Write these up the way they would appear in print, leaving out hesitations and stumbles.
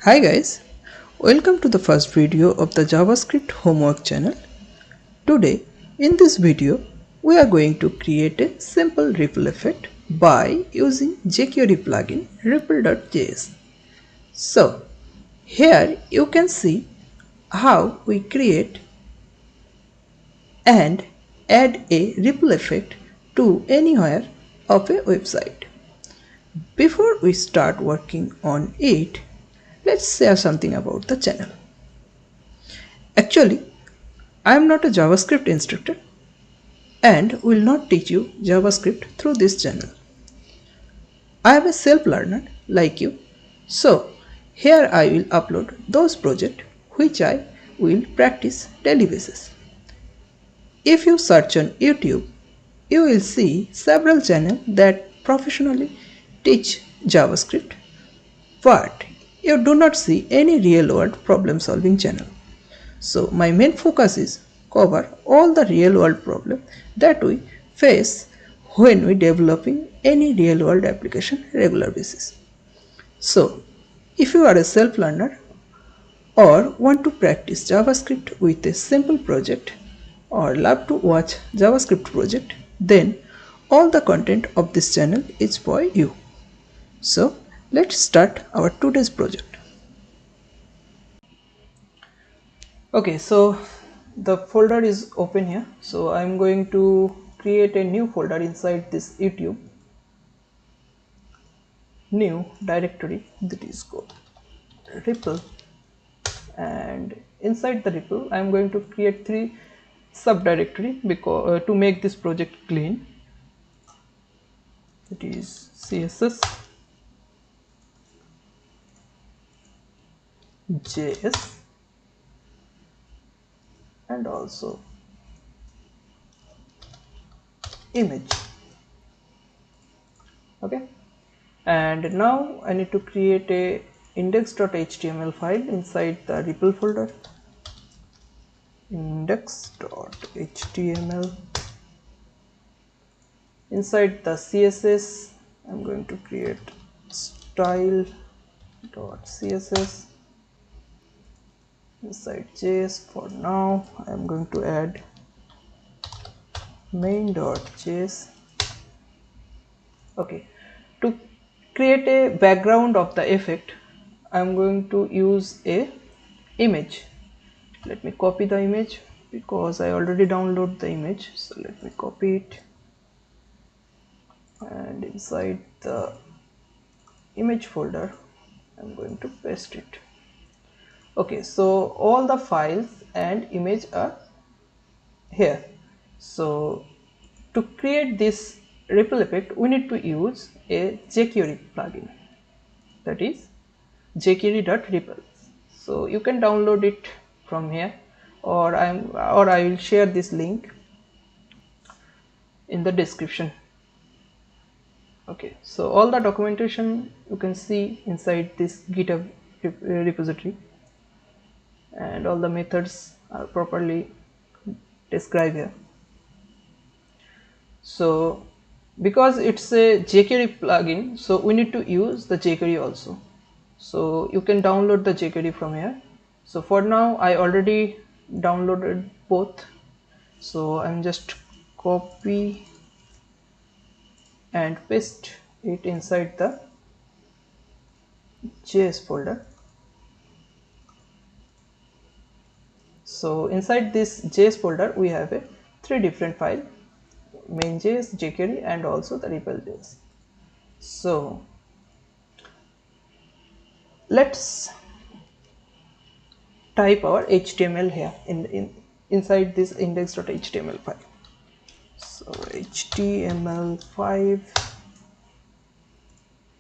Hi guys, welcome to the first video of the JavaScript homework channel. Today, in this video, we are going to create a simple ripple effect by using jQuery plugin ripple.js. So, here you can see how we create and add a ripple effect to anywhere of a website. Before we start working on it, let's share something about the channel. Actually, I am not a JavaScript instructor and will not teach you JavaScript through this channel. I am a self-learner like you, so here I will upload those projects which I will practice daily basis. If you search on YouTube, you will see several channels that professionally teach JavaScript, but you do not see any real-world problem-solving channel. So my main focus is cover all the real world problems that we face when we developing any real world application regular basis. So if you are a self learner or want to practice JavaScript with a simple project or love to watch JavaScript project, then all the content of this channel is for you. So let's start our today's project. Okay, so the folder is open here. So I'm going to create a new folder inside this YouTube new directory that is called Ripple, and inside the Ripple I'm going to create three subdirectory because to make this project clean. It is CSS, JS, and also image. Okay, and now I need to create a index.html file inside the Ripple folder. Index.html. Inside the CSS I'm going to create style.css. Inside JS for now I'm going to add main.js. Okay, to create a background of the effect I'm going to use a image. Let me copy the image because I already download the image, so let me copy it, and inside the image folder I'm going to paste it. Okay, so all the files and image are here. So to create this ripple effect we need to use a jQuery plugin, that is jQuery.ripple. So you can download it from here, or I will share this link in the description. Okay, so all the documentation you can see inside this GitHub repository, and all the methods are properly described here. So because it's a jQuery plugin, so we need to use the jQuery also. So you can download the jQuery from here. So for now I already downloaded both, so I'm just copy and paste it inside the JS folder. So inside this JS folder we have a three different file: main.js, jQuery, and also the ripple.js. So let's type our HTML here inside this index.html file. So HTML5.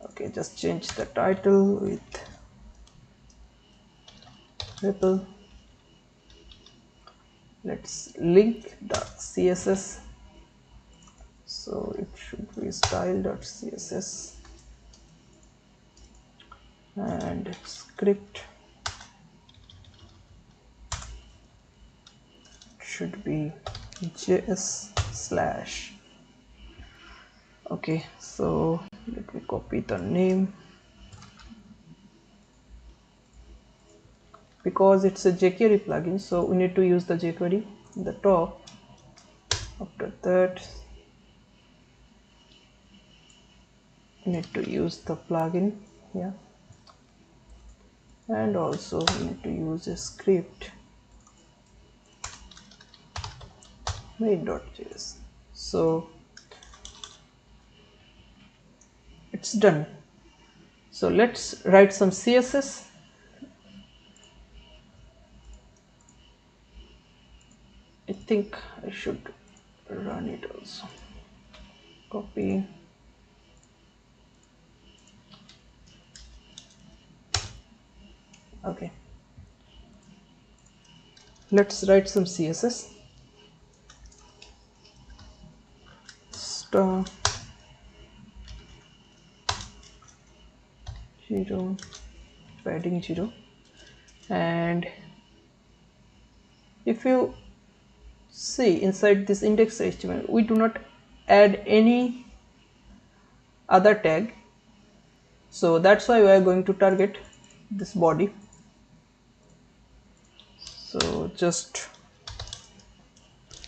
Okay, just change the title with ripple. Let's link the CSS, so it should be style.css, and script should be js slash. Okay, so let me copy the name because it's a jQuery plugin, so we need to use the jQuery in the top. After that, we need to use the plugin here, and also we need to use a script main.js. So it's done. So let's write some CSS. I think I should run it also. Copy. Okay. Let's write some CSS. Star 0 padding 0, and if you see inside this index.html, we do not add any other tag, so that's why we are going to target this body. So just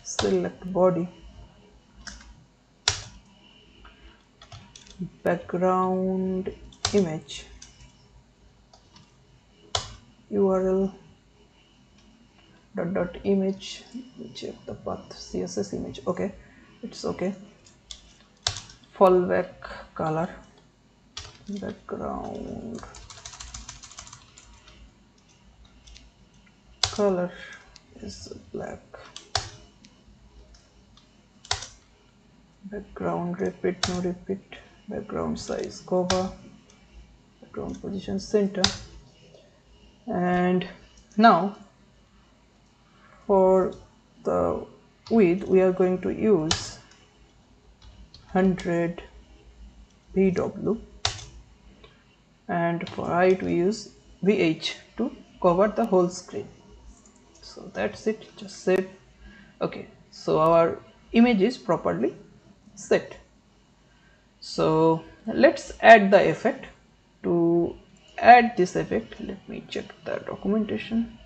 select body, background image, URL dot image, check the path, CSS image. Okay, it's okay. Fallback color, background color is black, background repeat, no repeat, background size cover, background position center. And now for the width we are going to use 100 pw, and for height we use vh to cover the whole screen. So that's it, just save. Okay, so our image is properly set. So let's add the effect. To add this effect, let me check the documentation.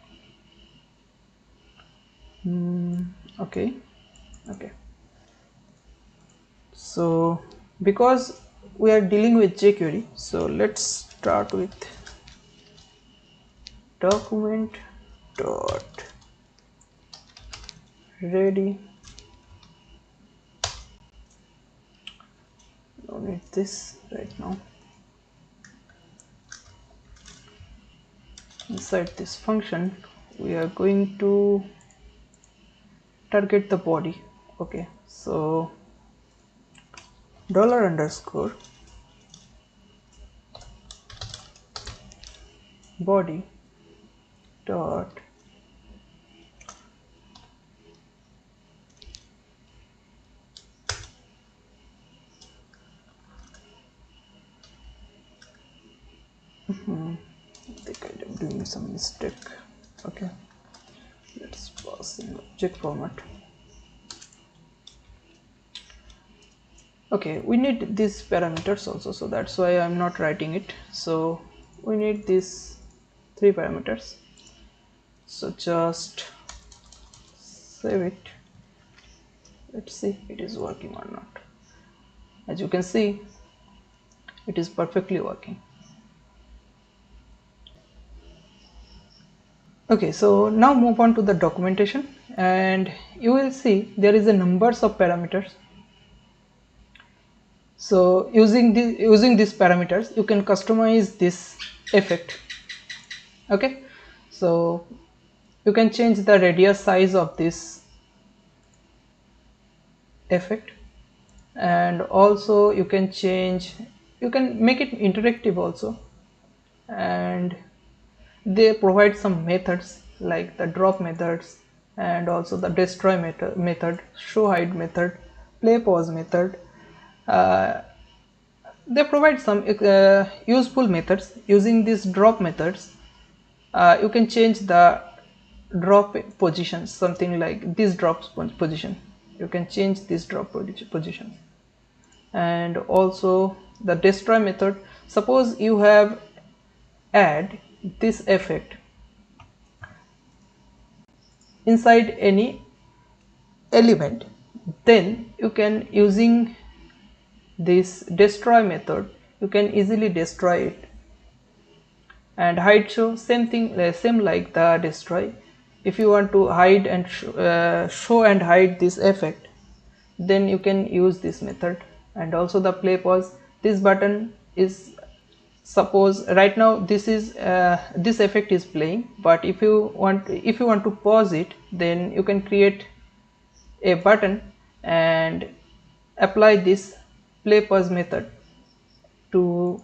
Okay. So because we are dealing with jQuery, so let's start with document dot ready. Don't need this right now. Inside this function we are going to target the body. Okay, so dollar underscore body dot I think I am doing some mistake. Okay, let's pass in object format. Okay, we need these parameters also, so that's why I'm not writing it. So we need these 3 parameters, so just save it. Let's see it is working or not. As you can see, it is perfectly working. Okay, so now move on to the documentation, and you will see there is a numbers of parameters. So using these parameters you can customize this effect. Okay, so you can change the radius size of this effect, and also you can make it interactive also, and they provide some methods like the drop methods, and also the destroy method, show hide method, play pause method. They provide some useful methods. Using these drop methods, you can change the drop position, something like this drop position. You can change this drop position. And also the destroy method, suppose you have add this effect inside any element, then you can, using this destroy method, you can easily destroy it. And hide show, same thing, same like the destroy. If you want to hide and show and hide this effect, then you can use this method. And also the play pause, this button is, suppose right now this is this effect is playing, but if you want to pause it, then you can create a button and apply this play pause method to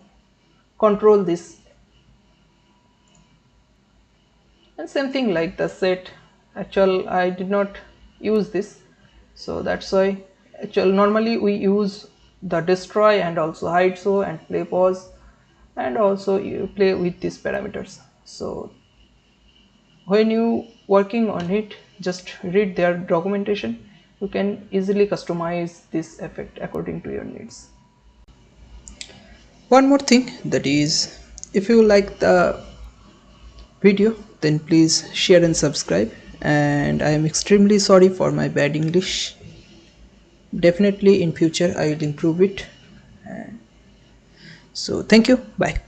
control this. And same thing like the set, actual I did not use this, so that's why actual normally we use the destroy and also hide show and play pause, and also you play with these parameters. So when you working on it, just read their documentation, you can easily customize this effect according to your needs. One more thing, that is, if you like the video, then please share and subscribe. And I am extremely sorry for my bad English. Definitely in future I will improve it. So thank you, bye.